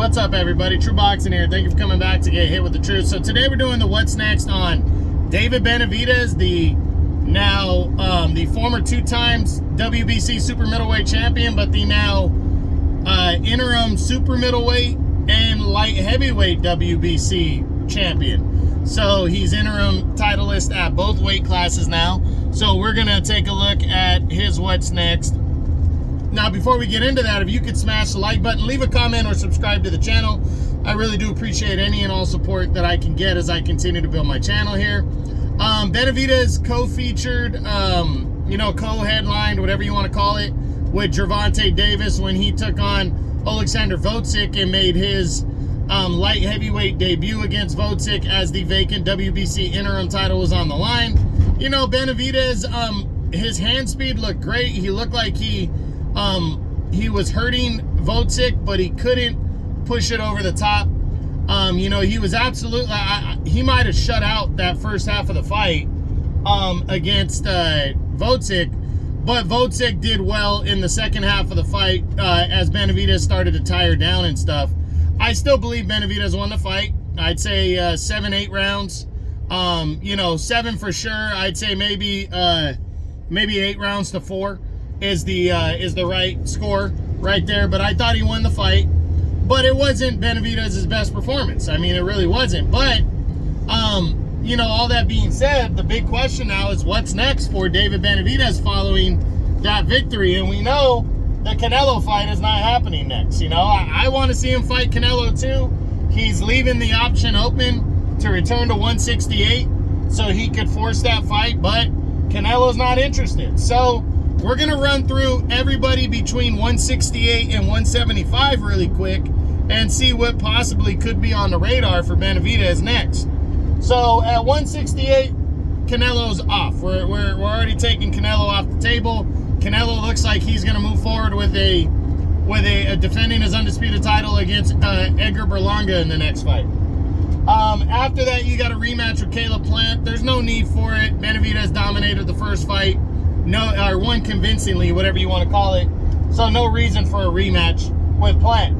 What's up, everybody? True Boxing here. Thank you for coming back to get hit with the truth. So today we're doing the what's next on David Benavidez, the former 2 times WBC Super Middleweight Champion, but the now interim Super Middleweight and Light Heavyweight WBC Champion. So he's interim titleist at both weight classes now. So we're gonna take a look at his what's next. Now, before we get into that, if you could smash the like button, leave a comment, or subscribe to the channel. I really do appreciate any and all support that I can get as I continue to build my channel here. Benavidez co-featured, co-headlined, whatever you want to call it, with Gervonta Davis when he took on Oleksandr Gvodzyk and made his light heavyweight debut against Gvodzyk as the vacant WBC interim title was on the line. You know, Benavidez, his hand speed looked great. He looked like he was hurting Gvodzyk, but he couldn't push it over the top. He was absolutely, he might have shut out that first half of the fight against Gvodzyk, but Gvodzyk did well in the second half of the fight as Benavidez started to tire down and stuff. I still believe Benavidez won the fight. I'd say 7-8 rounds. 7 for sure. I'd say maybe 8 rounds to 4 is the right score right there. But I thought he won the fight. But it wasn't Benavidez's best performance. I mean, it really wasn't. But all that being said, the big question now is what's next for David Benavidez following that victory. And we know the Canelo fight is not happening next. I want to see him fight Canelo too. He's leaving the option open to return to 168 so he could force that fight, but Canelo's not interested. So we're going to run through everybody between 168 and 175 really quick and see what possibly could be on the radar for Benavidez next. So at 168, Canelo's off. We're already taking Canelo off the table. Canelo looks like he's going to move forward with a defending his undisputed title against Edgar Berlanga in the next fight. After that, you got a rematch with Caleb Plant. There's no need for it. Benavidez dominated the first fight, won convincingly, whatever you want to call it. So no reason for a rematch with Plant.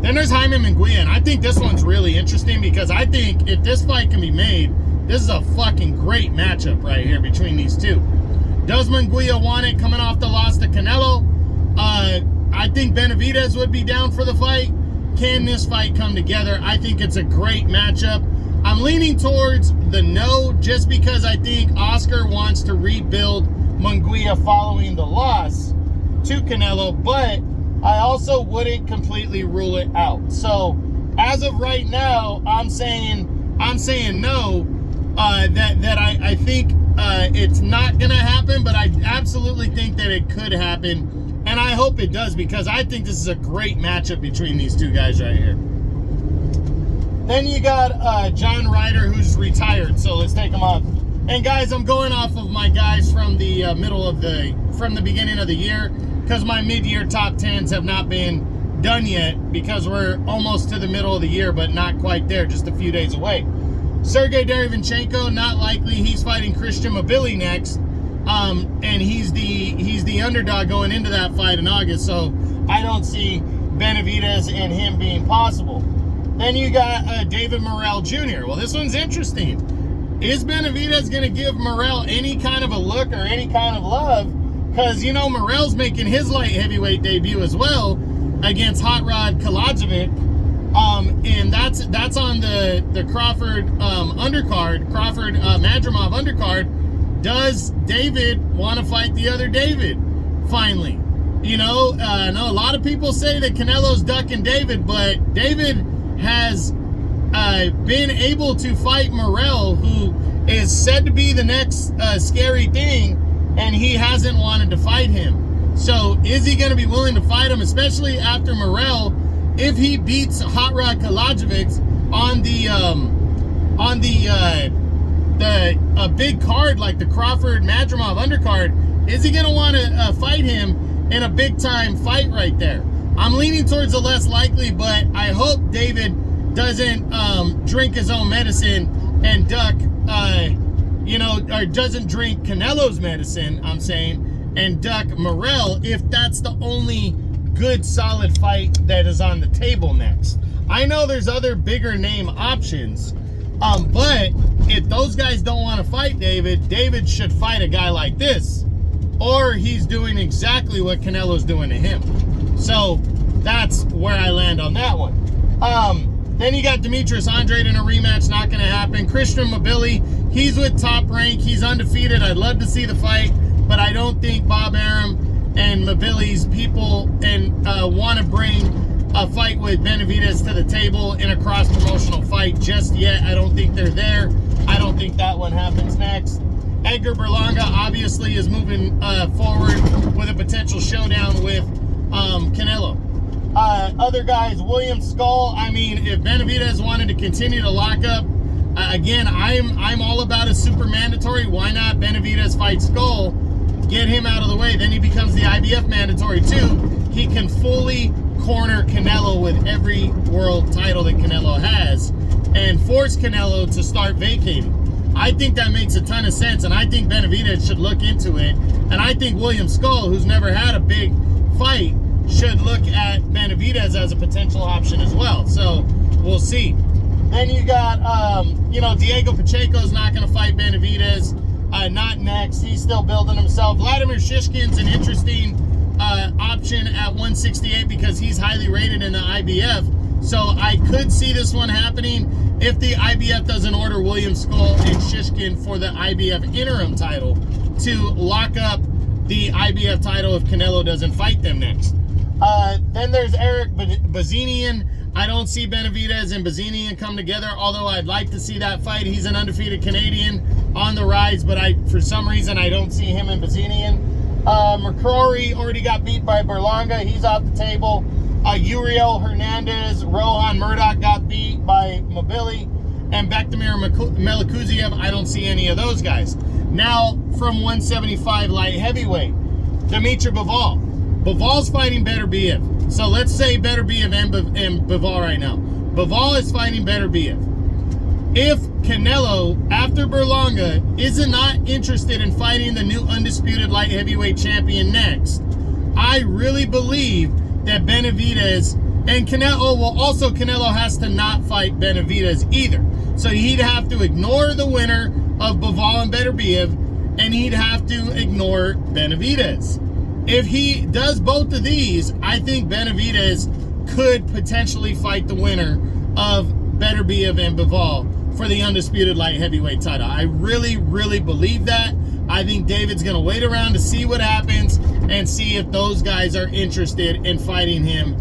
Then there's Jaime Munguia, and I think this one's really interesting because I think if this fight can be made, this is a fucking great matchup right here between these two. Does Munguia want it coming off the loss to Canelo? I think Benavidez would be down for the fight. Can this fight come together? I think it's a great matchup. I'm leaning towards the no just because I think Oscar wants to rebuild Munguia following the loss to Canelo, but I also wouldn't completely rule it out. So as of right now, I'm saying no. I think it's not gonna happen, but I absolutely think that it could happen. And I hope it does because I think this is a great matchup between these two guys right here. Then you got John Ryder, who's retired. So let's take him off. And guys, I'm going off of my guys from the from the beginning of the year because my mid-year top 10s have not been done yet because we're almost to the middle of the year, but not quite there, just a few days away. Sergey Derevyanchenko, not likely. He's fighting Christian Mabili next. And he's the underdog going into that fight in August, so I don't see Benavidez and him being possible. Then you got David Morrell Jr. Well, this one's interesting. Is Benavidez going to give Morrell any kind of a look or any kind of love? Because, Morrell's making his light heavyweight debut as well against Hot Rod Gvodzyk. And that's on the Crawford undercard, Crawford Madrimov undercard. Does David want to fight the other David finally? I know a lot of people say that Canelo's ducking David, but David has been able to fight Morrell, who is said to be the next scary thing, and he hasn't wanted to fight him. So is he going to be willing to fight him, especially after Morrell, if he beats Hot Rod Gvodzyk on a big card like the Crawford Madrimov undercard? Is he going to want to fight him in a big time fight right there? I'm leaning towards the less likely, but I hope David doesn't drink his own medicine and duck, or doesn't drink Canelo's medicine, I'm saying, and duck Morrell if that's the only good solid fight that is on the table next. I know there's other bigger name options, but if those guys don't want to fight David should fight a guy like this, or he's doing exactly what Canelo's doing to him. So that's where I land on that one. Then you got Demetrius Andrade in a rematch, not going to happen. Christian Mabili, he's with Top Rank, he's undefeated. I'd love to see the fight, but I don't think Bob Arum and Mabili's people want to bring a fight with Benavidez to the table in a cross-promotional fight just yet. I don't think they're there. I don't think that one happens next. Edgar Berlanga obviously is moving forward with a potential showdown with Canelo. Other guys, William Skull. I mean, if Benavidez wanted to continue to lock up, again, I'm all about a super mandatory. Why not Benavidez fight Skull? Get him out of the way. Then he becomes the IBF mandatory too. He can fully corner Canelo with every world title that Canelo has and force Canelo to start vacating. I think that makes a ton of sense, and I think Benavidez should look into it. And I think William Skull, who's never had a big fight, should look at Benavidez as a potential option as well. So we'll see. Then you got, Diego Pacheco's not going to fight Benavidez. Not next. He's still building himself. Vladimir Shishkin's an interesting option at 168 because he's highly rated in the IBF. So I could see this one happening if the IBF doesn't order William Skull and Shishkin for the IBF interim title to lock up the IBF title if Canelo doesn't fight them next. Then there's Eric Bazinian. I don't see Benavidez and Bazinian come together, although I'd like to see that fight. He's an undefeated Canadian on the rise, but for some reason I don't see him and Bazinian. McCrory already got beat by Berlanga. He's off the table. Uriel Hernandez, Rohan Murdoch got beat by Mabili. And Bektemir Melikuziev, I don't see any of those guys. Now, from 175 light heavyweight, Dimitri Bivol. Bivol's fighting Beterbiev. So let's say Beterbiev and Bivol right now. Bivol is fighting Beterbiev. If Canelo, after Berlanga, is not interested in fighting the new undisputed light heavyweight champion next, I really believe that Benavidez and Canelo has to not fight Benavidez either. So he'd have to ignore the winner of Bivol and Beterbiev, and he'd have to ignore Benavidez. If he does both of these, I think Benavidez could potentially fight the winner of Beterbiev and Bivol for the undisputed light heavyweight title. I really, really believe that. I think David's going to wait around to see what happens and see if those guys are interested in fighting him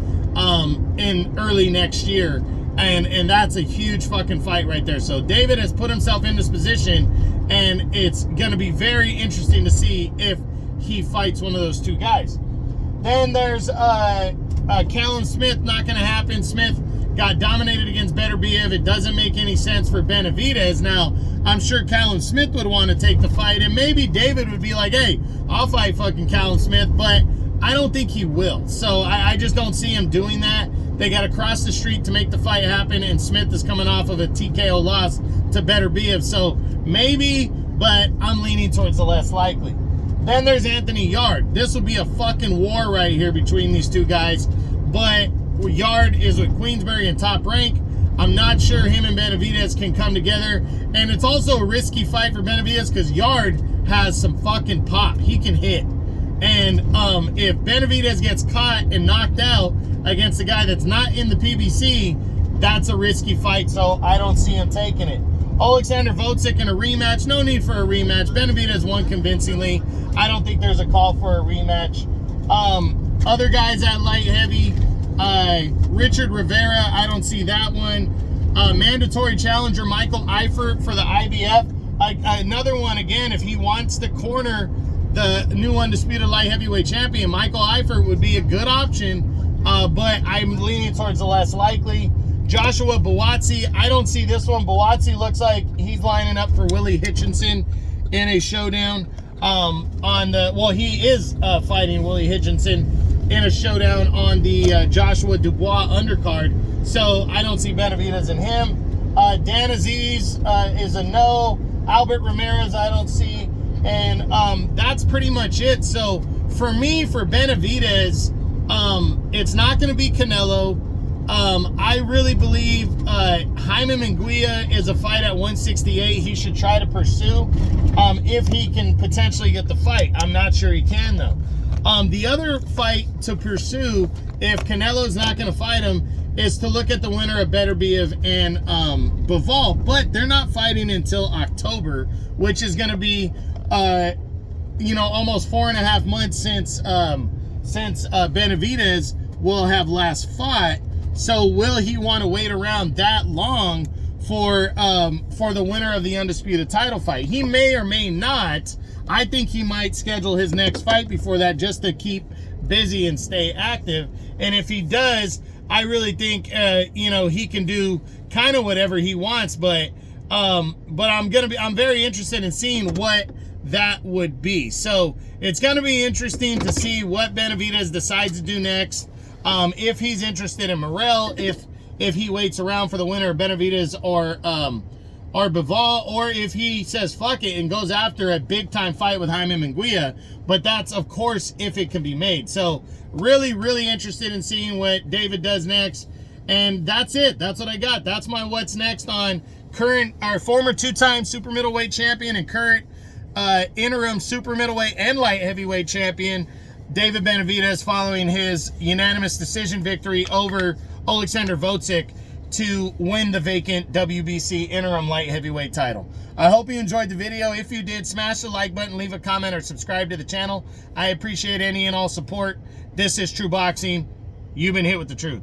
in early next year. And that's a huge fucking fight right there. So David has put himself in this position, and it's going to be very interesting to see if he fights one of those two guys. Then there's Callum Smith, not going to happen. Smith got dominated against Beterbiev. It doesn't make any sense for Benavidez. Now, I'm sure Callum Smith would want to take the fight, and maybe David would be like, hey, I'll fight fucking Callum Smith, but I don't think he will. So I just don't see him doing that. They got to cross the street to make the fight happen, and Smith is coming off of a TKO loss to Beterbiev. So maybe, but I'm leaning towards the less likely. Then there's Anthony Yard. This will be a fucking war right here between these two guys, but Yard is with Queensberry and Top Rank. I'm not sure him and Benavidez can come together, and it's also a risky fight for Benavidez because Yard has some fucking pop. He can hit, and if Benavidez gets caught and knocked out against a guy that's not in the PBC, that's a risky fight, so I don't see him taking it. Oleksandr Gvodzyk in a rematch. No need for a rematch. Benavidez won convincingly. I don't think there's a call for a rematch. Other guys at light heavy, Richard Rivera, I don't see that one. Mandatory challenger Michael Eifert for the IBF. Another one, again, if he wants to corner the new undisputed light heavyweight champion, Michael Eifert would be a good option, but I'm leaning towards the less likely. Joshua Buatsi, I don't see this one. Buatsi looks like he's lining up for Willie Hitchinson in a showdown. He is fighting Willie Hitchinson in a showdown on the Joshua Dubois undercard. So I don't see Benavidez in him. Dan Aziz is a no. Albert Ramirez, I don't see. And that's pretty much it. So for me, for Benavidez, it's not going to be Canelo. I really believe Jaime Munguia is a fight at 168 he should try to pursue if he can potentially get the fight. I'm not sure he can, though. The other fight to pursue, if Canelo's not going to fight him, is to look at the winner of Benavidez and Bivol. But they're not fighting until October, which is going to be, you know, almost 4.5 months since Benavidez will have last fought. So will he want to wait around that long for the winner of the Undisputed title fight? He may or may not. I think he might schedule his next fight before that just to keep busy and stay active. And if he does, I really think you know, he can do kind of whatever he wants. But I'm very interested in seeing what that would be. So it's gonna be interesting to see what Benavidez decides to do next. If he's interested in Morrell, if he waits around for the winner of Benavidez or Bivol, or if he says fuck it and goes after a big time fight with Jaime Munguia. But that's, of course, if it can be made. So really, really interested in seeing what David does next. And that's it. That's what I got. That's my what's next on our former 2-time super middleweight champion and current interim super middleweight and light heavyweight champion, David Benavidez, following his unanimous decision victory over Oleksandr Gvodzyk to win the vacant WBC Interim Light-Heavyweight title. I hope you enjoyed the video. If you did, smash the like button, leave a comment, or subscribe to the channel. I appreciate any and all support. This is True Boxing. You've been hit with the truth.